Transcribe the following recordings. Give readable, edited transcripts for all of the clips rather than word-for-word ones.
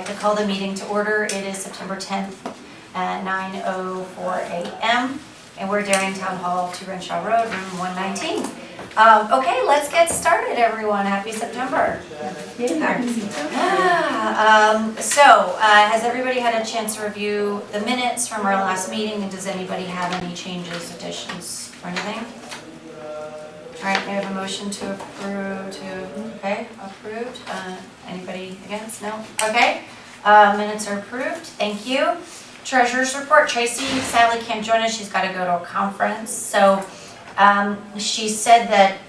like to call the meeting to order. It is September 10th at 9:04 a.m. and we're Darien Town Hall, 2 Renshaw Road, room 119. Okay, let's get started, everyone. Happy September. Has everybody had a chance to review the minutes from our last meeting, and does anybody have any changes, additions, or anything? All right, may I have a motion to approve, approved. Anybody against? No? Okay. Minutes are approved. Thank you. Treasurer's report. Tracy sadly can't join us. She's got to go to a conference. So she said that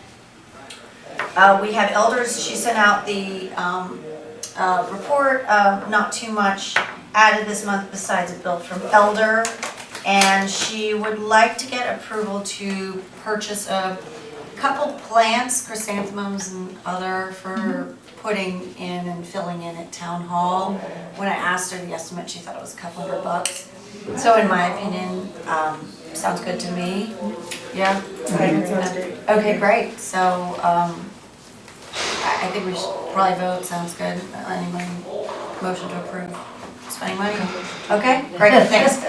we have elders. She sent out the report. Not too much added this month besides a bill from elder. And she would like to get approval to purchase a couple plants, chrysanthemums and other, for putting in and filling in at town hall. When I asked her the estimate, she thought it was a couple $100. So in my opinion, sounds good to me. Yeah? Okay, great. So I think we should probably vote. Sounds good. Anybody motion to approve spending money? Okay, great, thanks.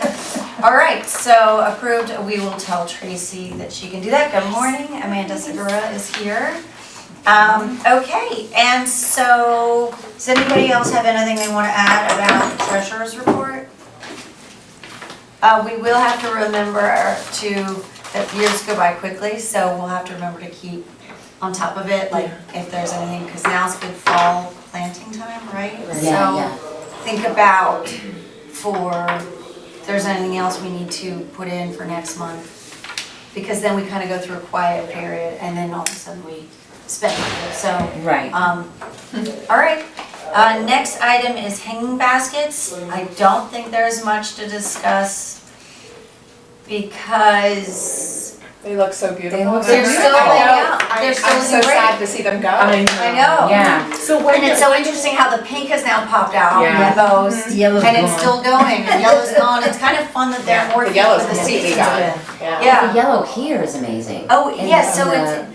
All right, so approved. We will tell Tracy that she can do that. Good morning. Amanda Segura is here. Okay, and so does anybody else have anything they want to add about the treasurer's report? We will have to remember that years go by quickly, so we'll have to remember to keep on top of it, like if there's anything, because now's good fall planting time, right? So think about if there's anything else we need to put in for next month, because then we kind of go through a quiet period and then all of a sudden we spend it. So right. All right. Next item is hanging baskets. I don't think there's much to discuss because they look so beautiful. They're still I'm so sad to see them go. I know. Yeah. And it's so interesting how the pink has now popped out on those, Yellow's and it's gone. still going, and yellow's gone. It's kind of fun that they're more the yellow's with the completely seasons gone. with. Yeah. The yellow here is amazing. Oh, And yes, so the-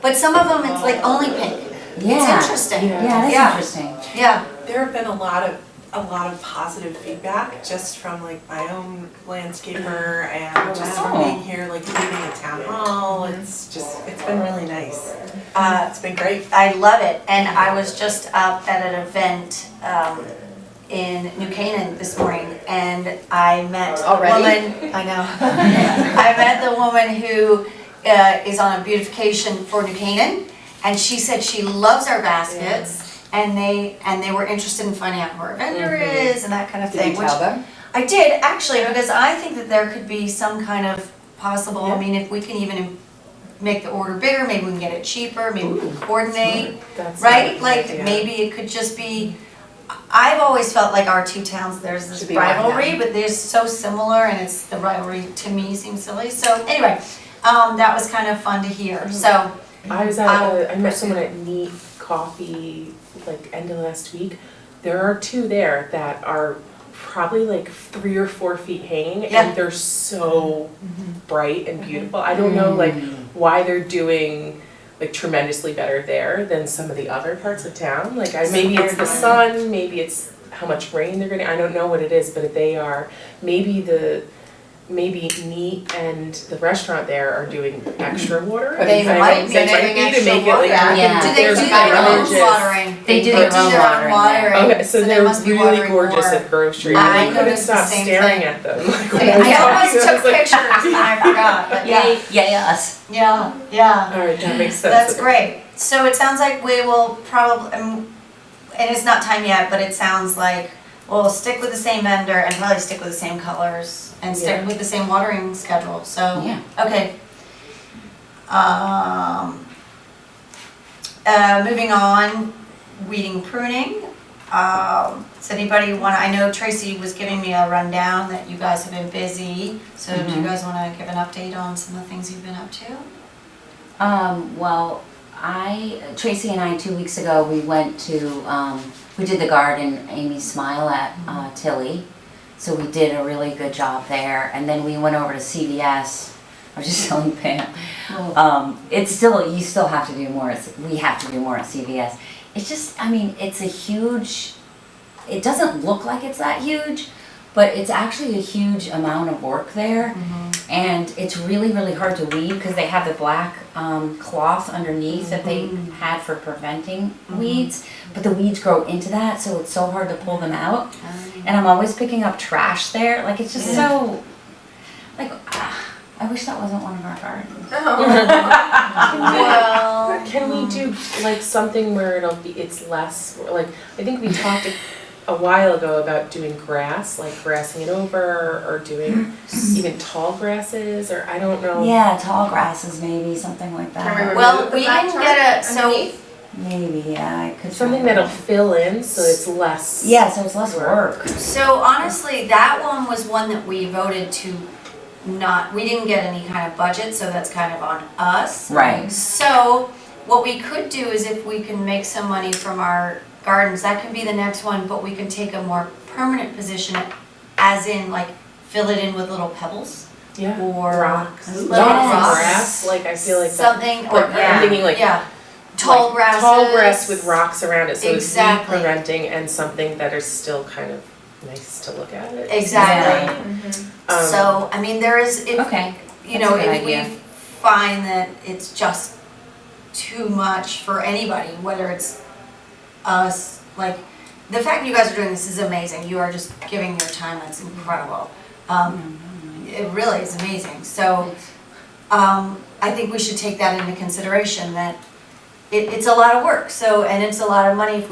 but some of them it's like only pink. Yeah. It's interesting. Yeah, that's interesting. Yeah. There have been a lot of positive feedback just from like my own landscaper and just from being here, like meeting at town hall. It's been really nice. It's been great. I love it, and I was just up at an event in New Canaan this morning, and I met a woman. I know. I met the woman who is on a beautification for New Canaan, and she said she loves our baskets. And they were interested in finding out who our vendor is and that kind of thing. Did you tell them? I did, actually, because I think that there could be some kind of possible, I mean, if we can even make the order bigger, maybe we can get it cheaper, maybe we can coordinate, right? Like, maybe it could just be, I've always felt like our two towns, there's this rivalry, but they're so similar, and it's, the rivalry to me seems silly. So anyway, that was kind of fun to hear, so. I met someone at Neat Coffee like end of last week. There are two there that are probably like 3 or 4 feet hanging, and they're so bright and beautiful. I don't know like why they're doing like tremendously better there than some of the other parts of town. Like maybe it's the sun, maybe it's how much rain they're getting. I don't know what it is, but they are maybe Neat and the restaurant there are doing extra water. They might be to make it like Do they do their own watering? They do their own watering. Okay, so they they're must be really watering gorgeous more. at grocery. I I couldn't noticed the stop same staring thing. at them. Like, I almost took pictures and I forgot, but Yes. yeah. All right, that makes sense. That's great. So it sounds like we will probably, and it's not time yet, but it sounds like we'll stick with the same vendor and probably stick with the same colors and stick with the same watering schedule, so. Yeah. Okay. Moving on, weeding, pruning. Does anybody I know Tracy was giving me a rundown that you guys have been busy, so do you guys want to give an update on some of the things you've been up to? Well, Tracy and I 2 weeks ago, we went to, we did the garden, Amy's Smile at Tilly. So we did a really good job there. And then we went over to CVS. I was just telling Pam. You still have to do more. We have to do more at CVS. It's just, I mean, it's a huge it doesn't look like it's that huge, but it's actually a huge amount of work there. And it's really, really hard to weed because they have the black cloth underneath that they had for preventing weeds. But the weeds grow into that, so it's so hard to pull them out. And I'm always picking up trash there. Like, it's just so, like, I wish that wasn't one of our gardens. Well, Can we do like something where it's less, like, I think we talked a while ago about doing grass, like grassing it over, or doing even tall grasses, or I don't know. Yeah, tall grasses maybe, something like that. well, we can get a, so, Maybe, yeah, I could. Something try that'll fill in so it's less. Yeah, so it's less work. so honestly, that one was one that we voted to not, we didn't get any kind of budget, so that's kind of on us. Right. So what we could do is if we can make some money from our gardens, that can be the next one, but we can take a more permanent position, as in like fill it in with little pebbles Yeah. or Rocks. little Yes. rocks. Grass, like I feel like that. Something, or But I'm thinking like tall like grasses. tall grass with rocks around it, so Exactly. it's weed preventing and something that is still kind of nice to look at it. Exactly. Um, So, I mean, there is, if, Okay. you That's know, a good if we idea. find that it's just too much for anybody, whether it's us, like, the fact that you guys are doing this is amazing. You are just giving your time, that's incredible. It really is amazing. So, I think we should take that into consideration, that it's a lot of work, so, and it's a lot of money if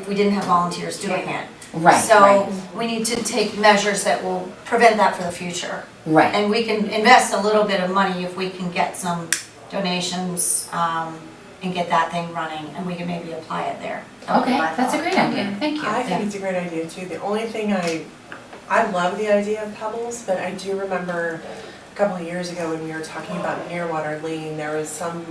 we didn't have volunteers doing it. Right, So, right, we need to take measures that will prevent that for the future. right. And we can invest a little bit of money if we can get some donations, and get that thing running, and we can maybe apply it there. That would be Okay, my that's a thought. great idea, thank you. I think it's a great idea too. The only thing I love the idea of pebbles, but I do remember a couple of years ago when we were talking about Nearwater Lane, there was some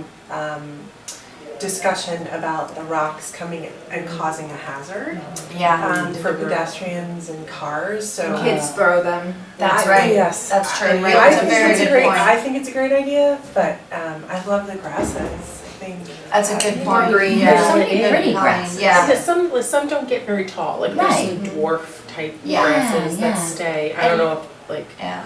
discussion about the rocks coming and causing a hazard Yeah, for pedestrians and cars, so. Kids throw them. that's right. Yes. That's true. I That's a think very it's a good great, point. I think it's a great idea, but I love the grasses, I think. That's a good More point. green. There's so Yeah. many Good pretty point. grasses. Yeah. Because some don't get very tall, like there's some dwarf type Yeah, grasses that yeah. stay. I don't know if like Yeah.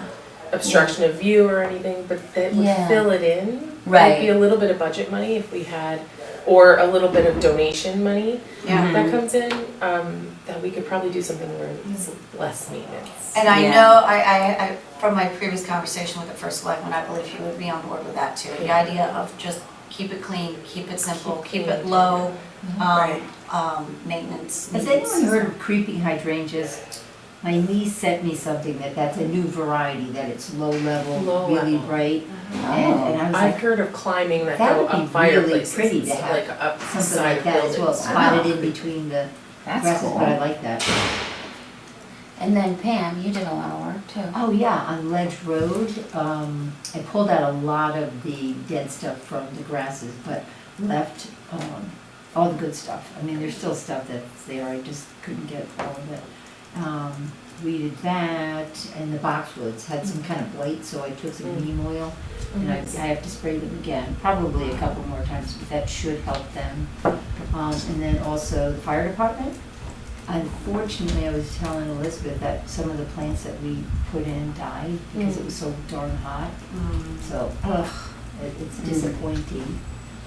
obstruction of view or anything, but that would Yeah. fill it in. Right. It'd be a little bit of budget money if we had, or a little bit of donation money Yeah. that comes in, that we could probably do something where it's less maintenance. And I Yeah. know, I, from my previous conversation with the first selectman, I believe he would be on board with that too. The idea of just keep it clean, keep it simple, keep it low, Right. maintenance Has needs. anyone heard of creeping hydrangeas? My niece sent me something that's a new variety, that it's low level, Low really level. bright. Oh. And I was I've like, heard of climbing that That go would be up fireplaces, really pretty to it's have like up the something side like of that as well, buildings. spotted in between the That's grasses, cool. but I like that. And then Pam, you did a lot of work too. Oh yeah, on Ledge Road, I pulled out a lot of the dead stuff from the grasses, but left all the good stuff. I mean, there's still stuff that's there, I just couldn't get all of it. Weeded that, and the boxwoods had some kind of blight, so I took some neem oil, and I have to spray them again, probably a couple more times, but that should help them. And then also the fire department. Unfortunately, I was telling Elizabeth that some of the plants that we put in died because it was so darn hot. So, it's disappointing.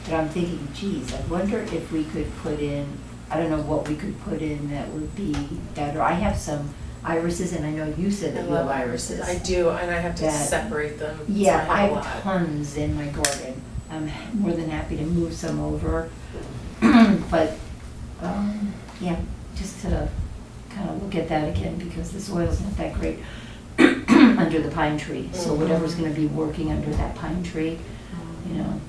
But I'm thinking, geez, I wonder if we could put in, I don't know what we could put in that would be better. I have some irises, and I know you said I that you have love irises. I do, and I have to That- separate them, so Yeah, I I have a have lot. tons in my garden. I'm more than happy to move some over. But, yeah, just to kind of look at that again, because the soil's not that great under the pine tree. So whatever's gonna be working under that pine tree, you know.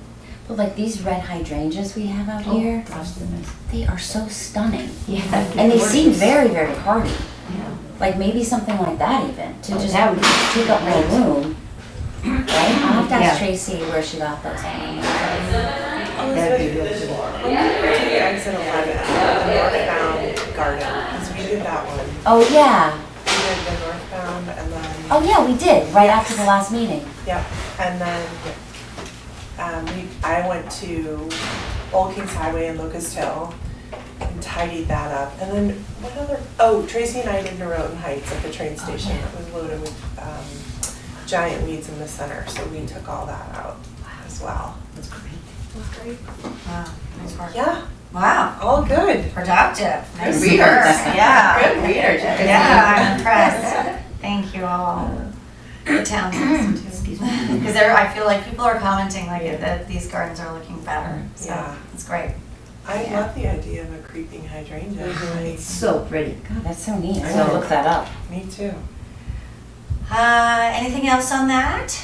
But like these red hydrangeas we have out Oh, here, gosh, goodness. they are so stunning. Yeah. And they seem very, very hardy. Yeah. Like maybe something like that even, to Oh, just that would be take up more room. Right? I'll have to ask Yeah. Tracy where she got those. That'd be real good. When we went to the exit 11, the northbound garden, because we did that one. Oh, yeah. We did the northbound and then, Oh, yeah, we did, right after the last meeting. yep, and then I went to Old Kings Highway and Locust Hill. and tidied that up. And then what other, oh, Tracy and I did Norotan Heights at the train station. It was loaded with giant weeds in the center, so we took all that out as well. That's great. Wow, nice work. Yeah, Wow, all good. productive, nice readers. work. Yeah. Good readers. Yeah, I'm impressed. Thank you all. The town needs to. Excuse me. Because I feel like people are commenting like that these gardens are looking better, so Yeah. it's great. I Yeah. love the idea of a creeping hydrangea. It's so pretty. God, that's so neat. I So know. look that up. Me too. Anything else on that?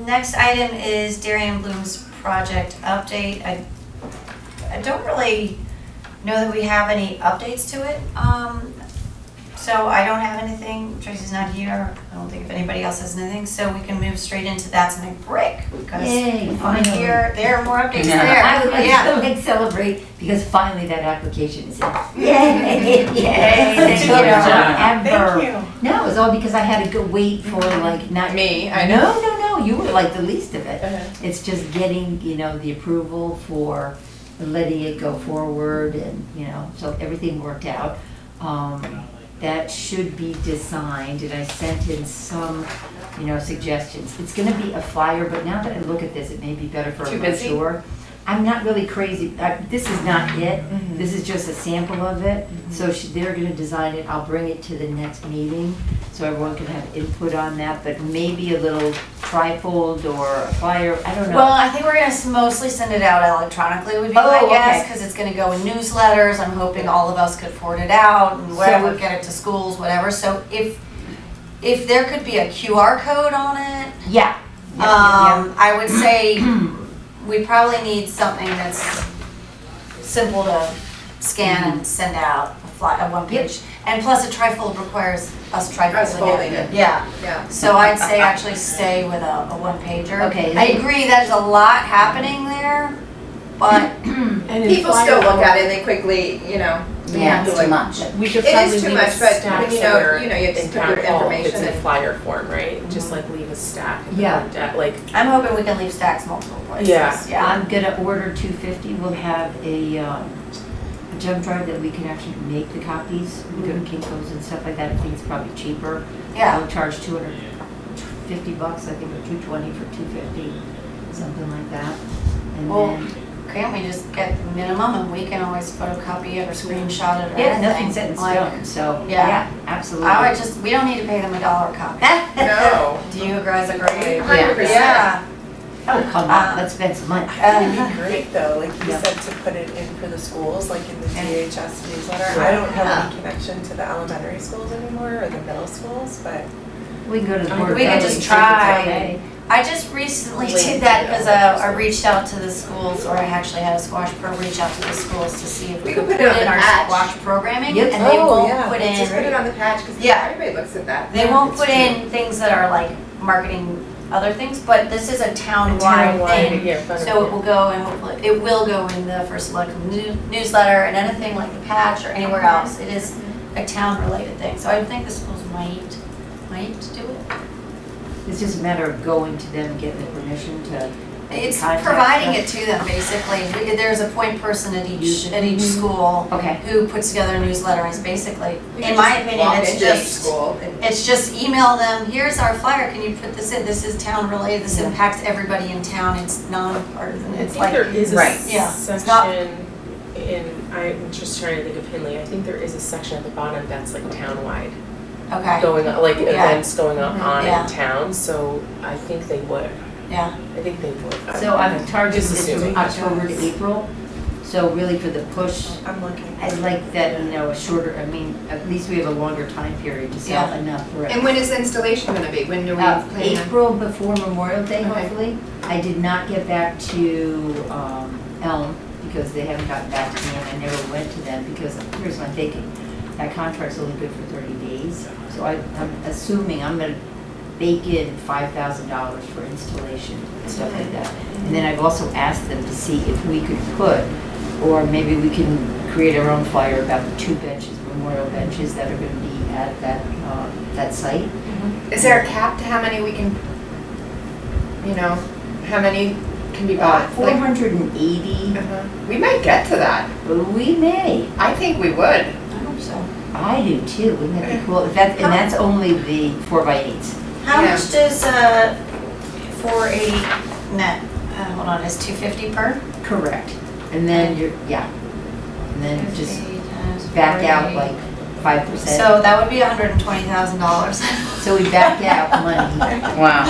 Next item is Darian Bloom's project update. I don't really know that we have any updates to it. So I don't have anything. Tracy's not here. I don't think if anybody else has anything, so we can move straight into That's My Brick because Yay, over finally. here, there are more updates Yeah. there. I would like Yeah. to like celebrate because finally that application is in. Yay! Yay, thank It you. took Thank forever. you. No, it was all because I had to go wait for like not. Me, I know. No, you were like the least of it. Uh-huh. It's just getting, the approval for letting it go forward and, so everything worked out. That should be designed and I sent in some, suggestions. It's gonna be a flyer, but now that I look at this, it may be better for a Too busy? brochure. I'm not really crazy, this is not it, this is just a sample of it. So they're gonna design it, I'll bring it to the next meeting, so everyone can have input on that, but maybe a little trifold or a flyer, I don't know. Well, I think we're gonna mostly send it out electronically would be Oh, my guess, okay. because it's gonna go in newsletters. I'm hoping all of us could forward it out and whatever, get it to schools, whatever. So if there could be a QR code on it, Yeah. I would say we probably need something that's simple to scan and send out, a one page. And plus a trifold requires us Us trifolding folding it. it. Yeah. Yeah. So I'd say actually stay with a one pager. Okay. I agree, there's a lot happening there, but And in People flyer still look form, at it and they quickly, Yeah, it's too much. We should It is probably too leave much, a but stack when you know- somewhere you know, you have to in put town your hall if information it's in in. flyer form, right? Just like leave a stack in the Yeah. front desk, like, I'm hoping we can leave stacks multiple places. Yeah. I'm gonna order 250, we'll have a jump drive that we can actually make the copies. We go to Kinko's and stuff like that, I think it's probably cheaper. Yeah. I'll charge $250, I think, or $220 for 250, something like that. And Well, then, can't we just get the minimum and we can always photocopy it or screenshot it or yeah, anything? nothing's set in Like, stone, so, Yeah. yeah, absolutely. I would just, we don't need to pay them $1 a copy. No. Do you guys agree? 100%. Yeah. Oh, come on, let's spend some money. It'd be great though, like you Yeah. said, to put it in for the schools, like in the Yeah. DHS newsletter. I don't have any connection to the elementary schools anymore or the middle schools, but We can go to the board of We could Ed just and see if it's try. okay. I just recently Link did that to because elementary I reached out to the schools, or I actually had a squash pro reach out to the schools to see if we We could could put put it on in the our patch. squash programming, Yep. and they Oh, won't yeah, put that's Just put in, it on the patch, because Yeah. everybody looks at that. they won't It's put true. in things that are like marketing other things, but this is a town-wide thing. yeah, So it will go and hopefully, it will go in the First Select newsletter and anything like the patch or anywhere else. It is a town-related thing, so I think the schools might do it. It's just a matter of going to them and getting the permission to. It's contact providing them. it to them, basically. There's a point person at each school Okay. who puts together a newsletter, and it's basically, We in could my just opinion, walk it's into each just, school and- it's just email them, here's our flyer, can you put this in? This is town related, this Yeah. impacts everybody in town, it's non-partisan, I it's think like, there is a right, yeah, it's not- section I'm just trying to think of Hinley, I think there is a section at the bottom that's like townwide, okay, going on, like Yeah. events going on Yeah. in town, so I think they would. yeah. I think they would. So I'm targeting Just this assuming. from October to April, so really for the push, I'm looking. I'd like that, a shorter, at least we have a longer time period to sell Yeah. enough for it. And when is the installation gonna be? When do we plan on? April before Memorial Day, Okay. hopefully. I did not get back to Elm because they haven't gotten back to me and I never went to them because here's my thinking. That contract's only good for 30 days. So I'm assuming I'm gonna bake in $5,000 for installation and stuff like that. And then I've also asked them to see if we could put, or maybe we can create our own flyer about the 2 benches, memorial benches that are gonna be at that site. Is there a cap to how many we can, how many can be bought? Like, 480, we might get to that. we may. I think we would. I hope so. I do too, wouldn't that be cool? And that's only the 4x8s. How Yeah. much does 480 net, hold on, is 250 per? Correct. And then and then just 50 times back out 480. like 5%. So that would be $120,000. So we back out money. Wow.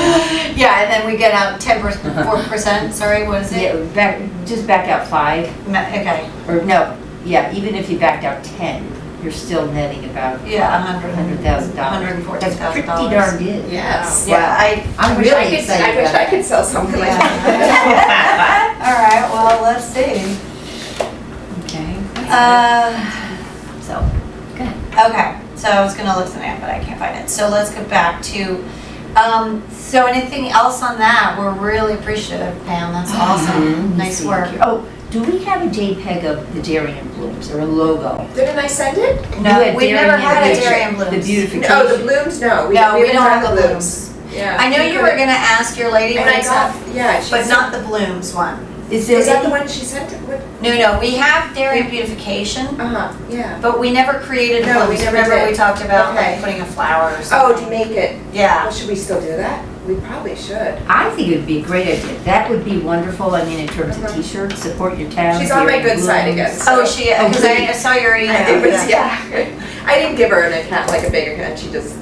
Yeah, and then we get out 4%, sorry, what is it? Yeah, just back out 5, Okay, or no, yeah, even if you backed out 10, you're still netting about yeah, $100,000. $100,000. That's $114,000. pretty darn good. Yes. Yeah, I'm I wish I really could, excited I wish about I could that. sell something like that. All right, well, let's see. Okay. So, good. Okay, so I was gonna look something up, but I can't find it. So let's go back to, so anything else on that? We're really appreciative, Pam, that's awesome. Nice Thank work. you. Oh, do we have a JPEG of the Darien Blooms or a logo? Didn't I send it? No, You had we never had a Darien Darien The Blooms. beautification. No, the blooms, no. No, we haven't don't had have the blooms. Yeah. I know you were gonna ask your lady And for I got, stuff, yeah, she but sent- not the blooms one. Is there Is that the any- one she sent? What? No, we have Darien Beautification, Yeah. but we never created No, we blooms. never Remember did. we talked about Okay. like putting a flower or Oh, something? to make it, Yeah. well, should we still do that? We probably should. I think it would be a great idea. That would be wonderful. I mean, in terms of Uh-huh. t-shirts, support your town. She's on my Darien good side Blooms. again. So. Oh, she, because I saw your email. It was, yeah. I didn't give her an account, like a big account, she just,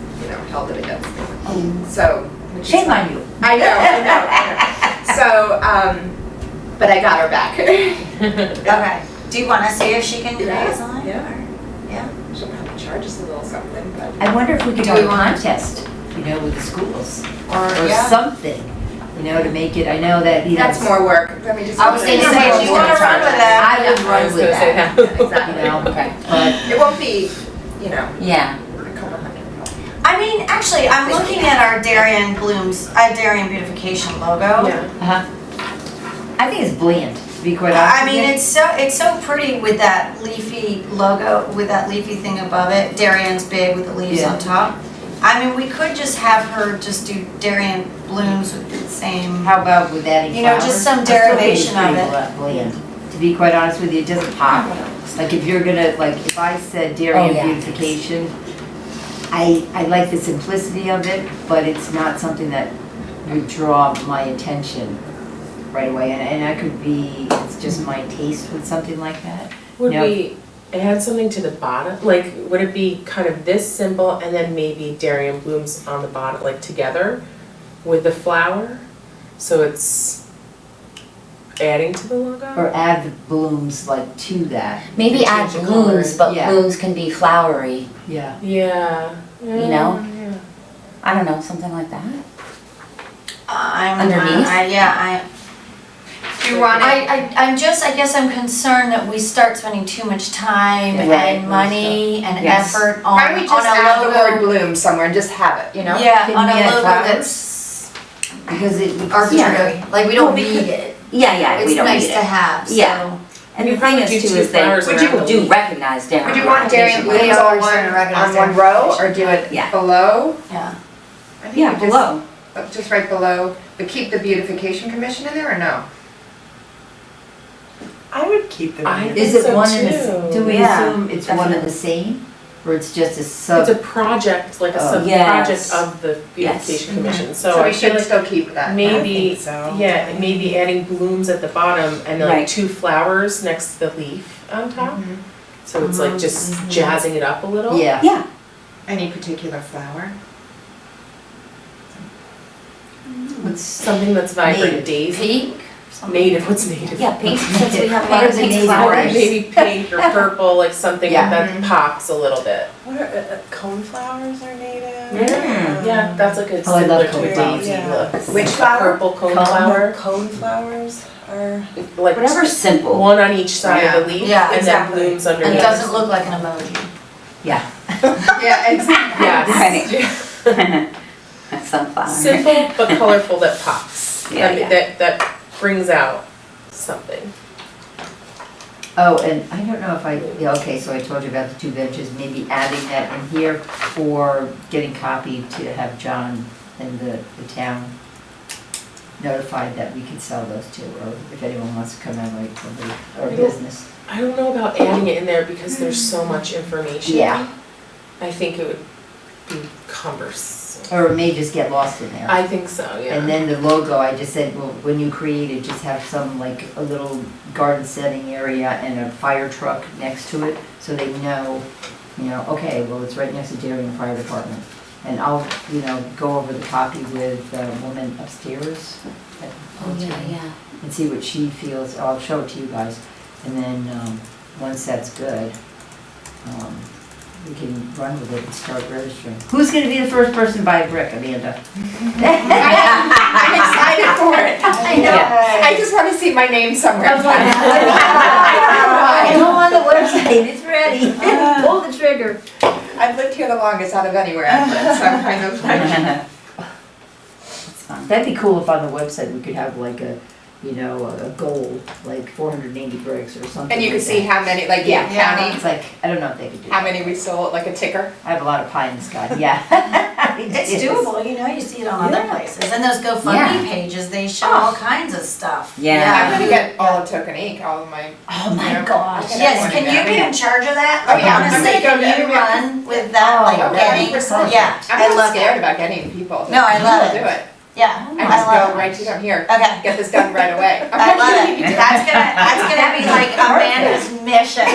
held it against me. So. which is Shame fine. on you. I know. So, but I got her back. Okay, do you wanna see if she can Yeah, create something? yeah. Or- Yeah. She'll probably charge us a little something, but. I wonder if we could Do do we a want- contest, with the schools Or, or yeah. something, to make it. I know that That's more work. Let me just. I was gonna say, if you wanna run with that. I would Yeah, run was with gonna say that. Exactly. Okay. It won't be, Yeah. a couple hundred. I mean, actually, I'm looking at our Darien Blooms, Darien Beautification logo. Yeah. Uh-huh. I think it's bland, to be quite honest. I with mean, you. it's so pretty with that leafy logo, with that leafy thing above it. Darien's big with the leaves Yeah. on top. I mean, we could just have her just do Darien Blooms with the same. How about with adding flowers? Just some I still think it's derivation of pretty it. bland. To be quite honest with you, it doesn't pop. Like if you're gonna, if I said Darien yeah. Beautification, I like the simplicity of it, but it's not something that would draw my attention right away. And I could be, it's just my taste with something like that. Would No. we add something to the bottom? Like, would it be kind of this symbol and then maybe Darien Blooms on the bottom, like together with the flower? So it's adding to the logo? Or add the blooms to that. Maybe add Change the blooms, color. but Yeah. blooms can be flowery. Yeah. Yeah. You know? Yeah. I don't know, something like that. Underneath? Do you want it? I guess I'm concerned that we start spending too much time Right. and money and Yes. effort on Why don't we just on a add the word logo. bloom somewhere and just have it, Yeah, Can on we a add logo flowers? that's Because it. arbitrary, like we don't Well, need because- it. Yeah, yeah, we It's don't nice need to it. have, so. Yeah. And You the thing probably is do too, two is they flowers around the do leaf. recognize Darien. Would you want Darien Beautification. blooms all on want to recognize one row, or do it Yeah. below? Yeah. I think Yeah, we just- below. Just right below, but keep the Beautification Commission in there, or no? I would keep them I in. Is think it so one and too. the, do we Yeah, assume it's one and definitely. the same? Or it's just a sub? It's a project, like a Oh. sub-project Yes. of the Beautification Commission. So So I we feel should like still keep that. maybe, I think so. yeah, maybe adding blooms at the bottom and like Right. 2 flowers next to the leaf on top. Mhm. So it's like just jazzing it up a little. Yeah. Yeah, Any particular flower? What's Something that's vibrant, Native. daisy. Pink? Native, what's native? yeah, pink, since we have a lot Pink of pink native flowers. Maybe pink or purple, like something Yeah. that pops a little bit. What are, coneflowers are native? Yeah, that's like a Oh, I love similar to a coneflowers. daisy Yeah. look. Which flower? Purple coneflower, Coneflowers are. like Whatever's simple. one on each side of the leaf, Yeah, and exactly. then blooms And underneath. it doesn't look like an emoji. Yeah. Yeah, exactly. Yes. Right. Sunflower. Simple but colorful that pops. Yeah, I mean, yeah. that brings out something. Oh, and I don't know if okay, so I told you about the 2 benches, maybe adding that in here or getting copied to have John and the town notified that we could sell those too, or if anyone wants to commemorate somebody or business. I don't know about adding it in there because there's so much information. Yeah. I think it would be cumbersome. Or it may just get lost in there. I think so, yeah. And then the logo, I just said, well, when you create it, just have some, like, a little garden setting area and a fire truck next to it, so they know, okay, well, it's right next to Darien Fire Department. And I'll, go over the copy with the woman upstairs. Oh, yeah. And see what she feels. I'll show it to you guys. And then, once that's good, we can run with it and start registering. Who's gonna be the first person to buy a brick, Amanda? I'm excited for it. I know. I just want to see my name somewhere. Go on the website, it's ready. Pull the trigger. I've lived here the longest out of anywhere I've lived, so I'm kind of like. That's fun. That'd be cool if on the website we could have like a goal, like 480 bricks or something. And you like can see that. how many, like, Yeah. county, It's like, I don't know if they could do how that. many we sold, like a ticker. I have a lot of pie in the sky, yeah. It's doable, you see it on other Yeah. places. And those GoFundMe Yeah. pages, they show all kinds of stuff. Yeah. I'm gonna get all of Token Inc., all of my. Oh my you know, gosh. I'll get Yes, everyone can in you there. be in charge of that? Oh, yeah, I'm Honestly, gonna go can to you every- run with that, Oh, like, that'd getting, be perfect. yeah, I'm I not love scared it. about getting people. No, I love People it. do it. Yeah, I just I love go it. right to them, here, Okay. get this done right away. I love it. That's gonna be like Amanda's mission.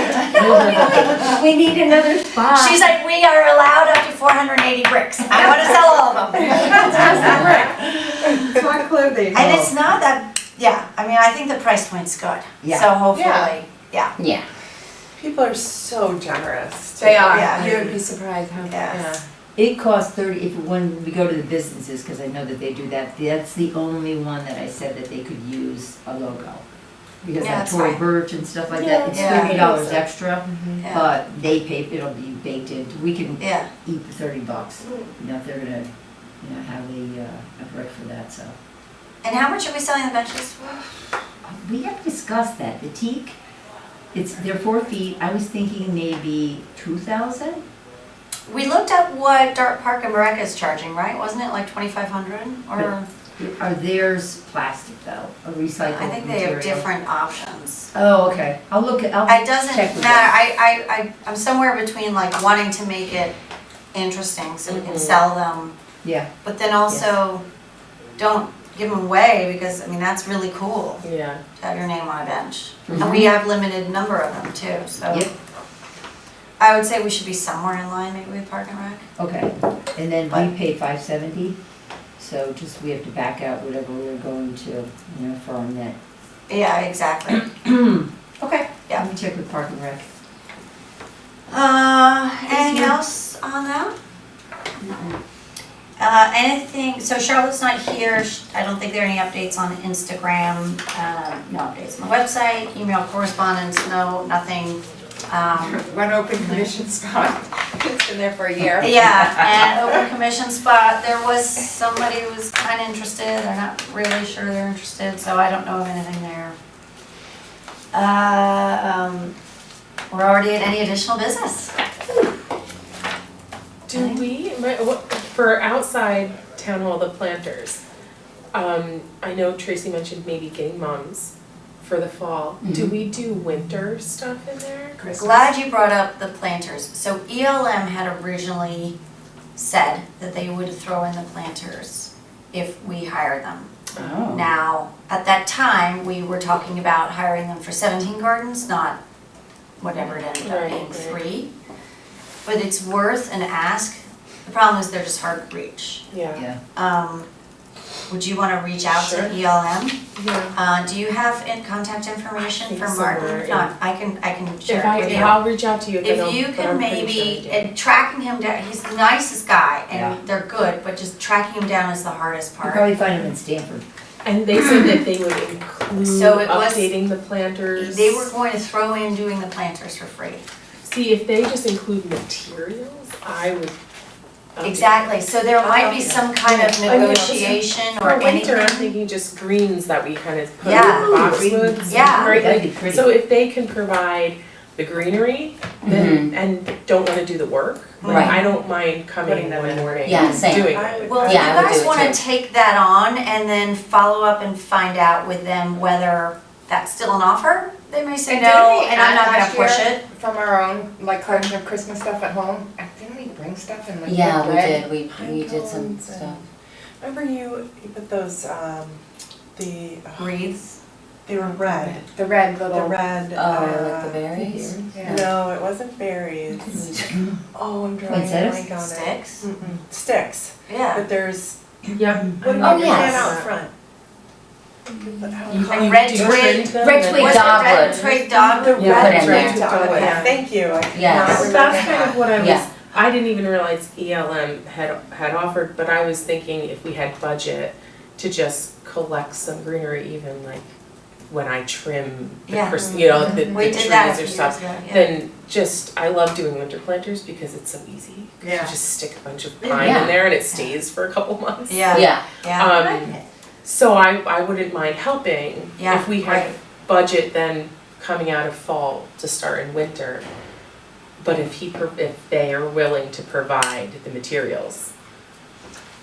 We need another spot. She's like, we are allowed up to 480 bricks. I wanna sell all of them. It's my clothing. And it's not that, I think the price point's good. Yeah. So hopefully, yeah. Yeah. People are so generous. too. They are, Yeah. you would be surprised how. Yes. It costs 30, when we go to the businesses, because I know that they do that, that's the only one that I said that they could use a logo. Because Yeah, that that's Tory fine. Burch and stuff like Yeah, that, it's yeah. $30 extra, Yeah. but they pay, it'll be baked in. We can Yeah. eat the $30, if they're gonna, have a brick for that, so. And how much are we selling the benches for? We have discussed that, the teak, they're 4 feet, I was thinking maybe 2,000? We looked up what Dart Park and Mareka is charging, right? Wasn't it like 2,500 or? Are theirs plastic though, a recycled I think they have material? different options. Oh, okay, I'll It check doesn't with matter, I'm somewhere between like wanting to make it interesting so we can sell them, Yeah, but then also don't give them away because, that's really cool Yeah. to have your name on a bench. And we have limited number of them too, so. Yep. I would say we should be somewhere in line maybe with Park and Rec. okay, and then we But- paid $570, so just we have to back out whatever we're going to, for our net. Yeah, exactly. Okay. Yeah. Let me check with Park and Rec. Anything else on that? Anything, so Charlotte's not here, I don't think there are any updates on Instagram, no updates on the website, email correspondence, no, nothing. One open commission spot, it's been there for a year. Yeah, and open commission spot, there was somebody who was kinda interested, they're not really sure they're interested, so I don't know of anything there. We're already at any additional business. Do we, for outside town hall, the planters, I know Tracy mentioned maybe getting mums for the fall. Do we do winter stuff in there? Glad you brought up the planters. So ELM had originally said that they would throw in the planters if we hired them. Oh. Now, at that time, we were talking about hiring them for 17 gardens, not whatever it ended up being, Right. 3. But it's worth an ask. The problem is they're just hard to reach. Yeah. Yeah, Would you want to reach out Sure. to ELM? Yeah. Do you have contact information think for somewhere Martin? If in- not, I can share If it with you. I'll reach out to you if I If don't, you but can I'm pretty maybe, sure I do. and tracking him down, he's the nicest guy Yeah. and they're good, but just tracking him down is the hardest you part. probably find them in Stanford. And they said that they would include So it was- updating the planters. They were going to throw in doing the planters for free. See, if they just include materials, I would. Exactly, so there might be some kind of I mean, negotiation For or winter, I'm anything. thinking just greens that we kind of put Yeah. in boxwoods. Yeah. Right, That'd be like, pretty. so if they can provide the greenery, then, and don't wanna do the work, like, Right. I don't mind coming Putting them one in. morning Yeah, and same. doing I it. would- Well, if Yeah, I you would guys do it wanna too. take that on and then follow up and find out with them whether that's still an offer, they may say And no, didn't we and I'm add not gonna last push year it. From our own, like collection of Christmas stuff at home? Didn't we bring stuff in like Yeah, we bread? did, we did some Icons stuff. and- Remember you put those, Wreaths. they were red, The red the little. red, Oh, like the berries? Yeah. no, it wasn't berries. Oh, I'm drawing a Poinsettias? blank on it. Sticks? Mm-mm. Sticks, Yeah. but there's, Yeah. what do Oh, we yes. have out front? But how- You- Like you red do twig- trim them red and- twig Was it dogwood. red twig dogwood? You put in Red there. dogwood, Yeah. thank you, I could Yes. not remember That's kind that. of what I was, Yeah. I didn't even realize ELM had offered, but I was thinking if we had budget to just collect some greenery even like when I trim the Yeah. you know, the We did trees that a or few years stuff. ago, yeah. Then just, I love doing winter planters because it's so easy. 'Cause Yeah. you just stick a bunch of pine Yeah. in there and it stays for a couple months. Yeah, Yeah, yeah. So I wouldn't mind helping Yeah, if we had right. budget then coming out of fall to start in winter. But if they are willing to provide the materials,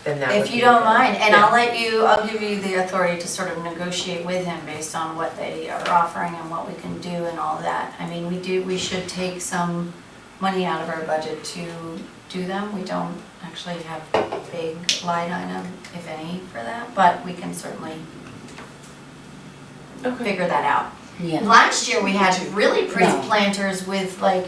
then that would If be you don't good. mind, and Yeah. I'll give you the authority to sort of negotiate with him based on what they are offering and what we can do and all that. I mean, we should take some money out of our budget to do them. We don't actually have a big line item, if any, for that, but we can certainly Okay. figure that out. yeah. Last year, we had really pretty No. planters with like,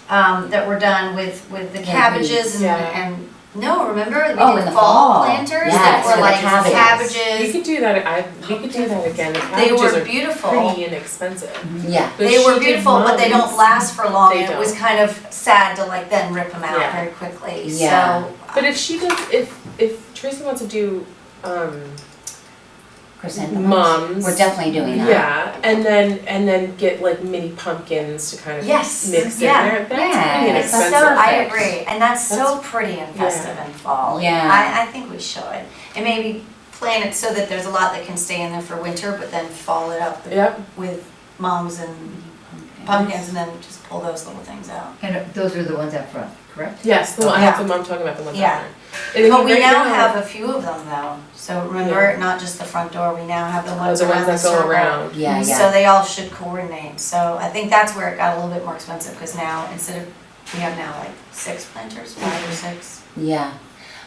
that were done with the Like cabbages Yeah. and, no, remember? We Oh, did in the fall fall. planters Yes, that for were the like cabbages. You cabbages. could do that, we could do that again, the They cabbages were are beautiful. pretty inexpensive. Yeah, But They were she did beautiful, but they don't mums. last for long. They and It was don't. kind of sad to like then rip them out Yeah. very quickly, Yeah. so. But if she does, if Tracy wants to do, chrysanthemums. mums. We're definitely doing that. Yeah, and then get like mini pumpkins to kind of Yes, mix in yeah. there, that's Yeah, pretty that's So, inexpensive. I perfect. agree, and that's so pretty and festive in fall. Yeah. I think we should. And maybe plan it so that there's a lot that can stay in there for winter, but then fall it up Yep, with mums and pumpkins and then just pull those little things out. And those are the ones up front, correct? yes, the one, Yeah. I'm talking about the ones Yeah. out there. And then But you we right now have a few of them though, so remember, Yeah. not just the front door, we now have the Oh, ones the around ones the that go circle. around. Yeah, So yeah. they all should coordinate, so I think that's where it got a little bit more expensive, because now, instead of, we have now like 6 planters, 5 or 6. Yeah,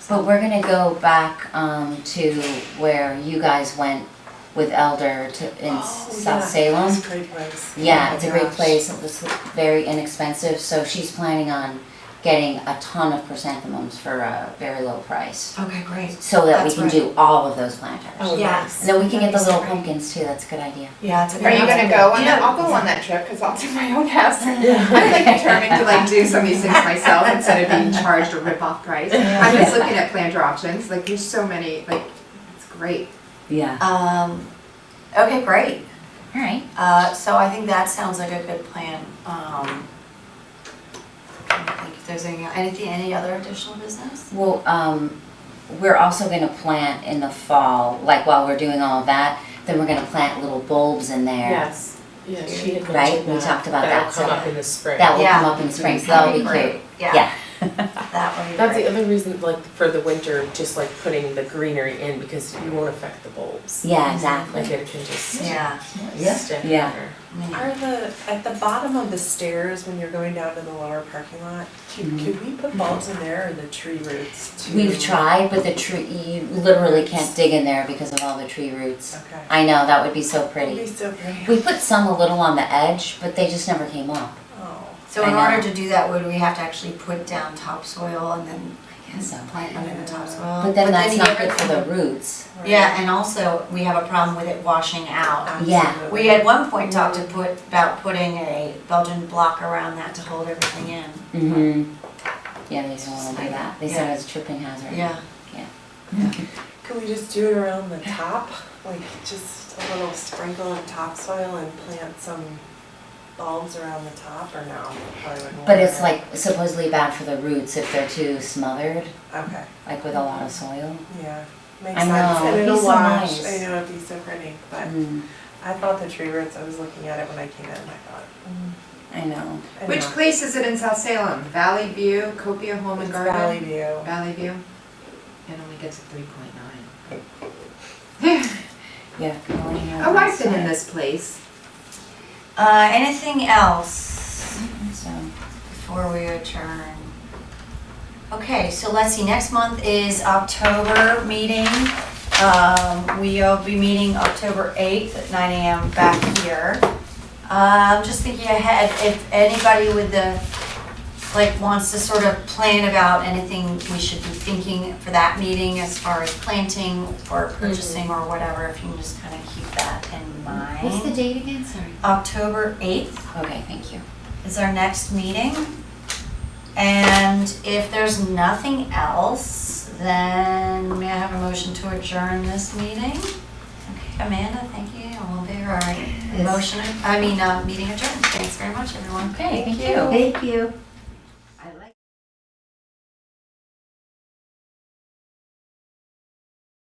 but we're gonna go back to where you guys went with Elder in South Salem. It's a great place. Yeah, Oh it's a my great gosh. place, it was very inexpensive, so she's planning on getting a ton of chrysanthemums for a very low price. Okay, great. So that we That's can right. do all of those planters. Oh, Yeah. nice. And then we can get the That'd be so little great. pumpkins too, that's a good idea. Yeah, it's a Are great. you gonna idea. go on You that? know- I'll go on that trip, cause I'll do my own house. I'm like determined to like do some of these things myself instead of being charged a rip-off price. I'm just looking at planter options, like there's so many, like, it's great. Yeah. Okay, great. All right. So I think that sounds like a good plan. I don't think if there's any other additional business? Well, we're also gonna plant in the fall, like while we're doing all of that, then we're gonna plant little bulbs in there. Yes, yeah, she had Right, mentioned we that. talked about That'll that, come so- up in the spring. That will Yeah. come up in the spring, so that'll be Great. cute. Yeah, that would be That's the great. other reason, like, for the winter, just like putting the greenery in, because you won't affect the bulbs. Yeah, Like, exactly. it can just Yeah. Yeah. stick in Yeah. there. Are at the bottom of the stairs when you're going down to the lower parking lot, could we put bulbs in there or the tree roots too? We've tried, but the tree, you literally can't dig in there because of all the tree roots. Okay. I know, that would be so That'd be pretty. so pretty. We put some a little on the edge, but they just never came up. Oh. So in I know. order to do that, would we have to actually put down topsoil and then, I guess, So. plant them in the topsoil? But then that's you not never good for the can- roots. Right. Yeah, and also, we have a problem with it washing out. Yeah. Absolutely. We at one point talked about putting a Belgian block around that to hold everything in. Mm-hmm. Yeah, they don't wanna do that. They said it was a tripping hazard. Yeah. Could we just do it around the top? Like just a little sprinkle of topsoil and plant some bulbs around the top or no? Probably wouldn't But want it's it. like supposedly bad for the roots if they're too smothered, Okay, like with a lot of soil. yeah, makes I sense. know, And it'd be it'll so wash. nice. I know, it'd be so pretty, but Mm. I thought the tree roots, I was looking at it when I came in and I thought, I know. I Which know. place is it in South Salem? Valley View, Copia Home and It's Garden? Valley View. Valley View? It only gets a 3.9. Yeah. Oh, I've been in this place. Anything else So, before we adjourn? Okay, so let's see, next month is October meeting. We'll be meeting October 8th at 9 AM back here. I'm just thinking ahead, if anybody with wants to sort of plan about anything we should be thinking for that meeting as far as planting or purchasing or whatever, if you can just kind of keep that in mind. what's the date again? Sorry. October 8th Okay, thank you. is our next meeting. And if there's nothing else, then may I have a motion to adjourn this meeting? Okay, Amanda, thank you. All in favor, all right. Yes. Meeting adjourned. Thanks very much, everyone. Okay, thank you. Thank you.